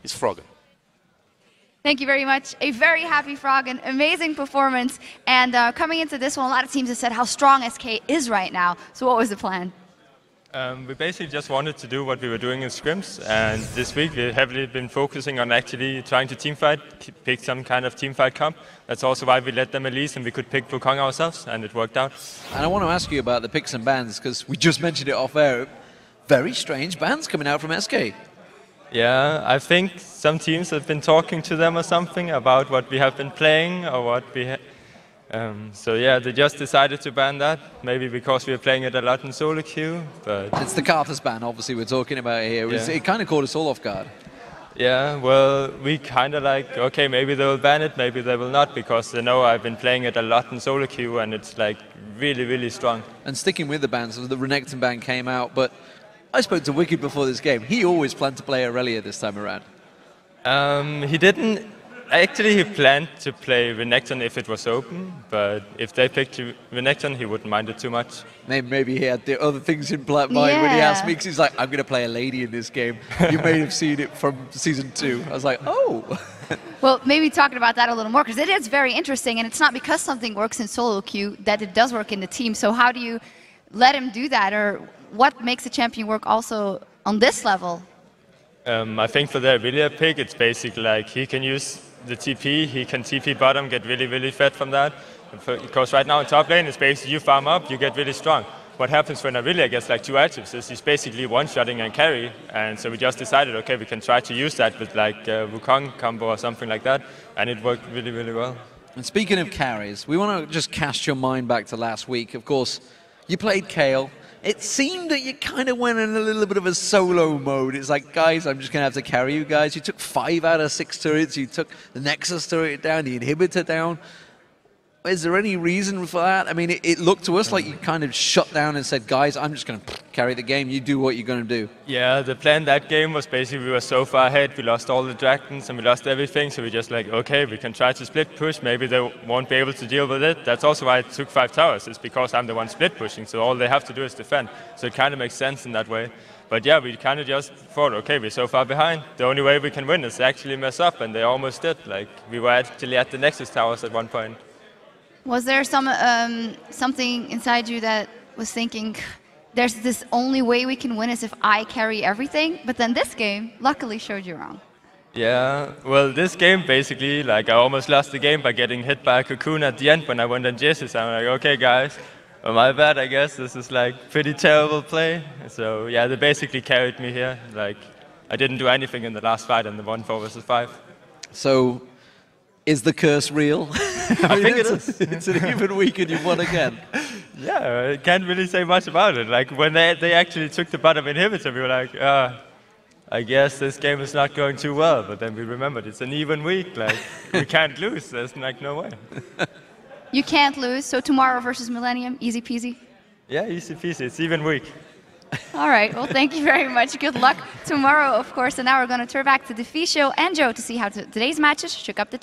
is Froggen. Thank you very much. A very happy Froggen, amazing performance. And coming into this one, a lot of teams have said how strong SK is right now. So what was the plan? We basically just wanted to do what we were doing in scrims, and this week we've heavily been focusing on actually trying to teamfight, pick some kind of teamfight comp. That's also why we let them release and we could pick Wukong ourselves, and it worked out. And I want to ask you about the picks and bans, because we just mentioned it off air. Very strange bans coming out from SK. Yeah, I think some teams have been talking to them or something about what we have been playing or what we so yeah, they just decided to ban that, maybe because we were playing it a lot in solo queue, but... It's the Karthus ban, obviously, we're talking about here. It kind of caught us all off guard. Yeah, well, we kind of like, okay, maybe they will ban it, maybe they will not, because they know I've been playing it a lot in solo queue and it's like really, really strong. And sticking with the bans, the Renekton ban came out, but I spoke to Wicked before this game. He always planned to play Aurelia this time around. He didn't. Actually, he planned to play Renekton if it was open, but if they picked Renekton, he wouldn't mind it too much. Maybe he had the other things in mind when he asked me, because he's like, I'm going to play a lady in this game. You may have seen it from Season 2. I was like, oh. Well, maybe talking about that a little more, because it is very interesting, and it's not because something works in solo queue that it does work in the team. So how do you let him do that, or what makes a champion work also on this level? I think for the Aurelia pick, it's basically like he can use the TP, he can TP bottom, get really, really fed from that. Because right now in top lane, it's basically you farm up, you get really strong. What happens when Aurelia gets like 2 items is he's basically one-shotting and carry. And so we just decided, okay, we can try to use that with like Wukong combo or something like that. And it worked really, really well. And speaking of carries, we want to just cast your mind back to last week. Of course, you played Kayle. It seemed that you kind of went in a little bit of a solo mode. It's like, guys, I'm just going to have to carry you guys. You took 5 out of 6 turrets. You took the Nexus turret down, the inhibitor down. Is there any reason for that? I mean, it looked to us like you kind of shut down and said, guys, I'm just going to carry the game. You do what you're going to do. Yeah, the plan that game was basically we were so far ahead. We lost all the dragons and we lost everything. So we just like, okay, we can try to split push. Maybe they won't be able to deal with it. That's also why I took 5 towers. It's because I'm the one split pushing. So all they have to do is defend. So it kind of makes sense in that way. But yeah, we kind of just thought, okay, we're so far behind. The only way we can win is actually mess up. And they almost did. Like, we were actually at the Nexus towers at one point. Was there something inside you that was thinking, there's this only way we can win is if I carry everything? But then this game luckily showed you wrong. Yeah, well, this game basically, like I almost lost the game by getting hit by a cocoon at the end when I went on Jessis. I'm like, okay, guys, well, my bad, I guess. This is like pretty terrible play. So yeah, they basically carried me here. Like, I didn't do anything in the last fight in the 1-4 versus 5. So, is the curse real? I think it is. It's an even week and you've won again. Yeah, I can't really say much about it. Like, when they actually took the bottom inhibitor, we were like, I guess this game is not going too well. But then we remembered it's an even week. Like, we can't lose. There's like no way. You can't lose. So tomorrow versus Millennium, easy peasy? Yeah, easy peasy. It's even week. All right. Well, thank you very much. Good luck tomorrow, of course. And now we're going to turn back to the Fee Show and Joe to see how today's matches shook up the team.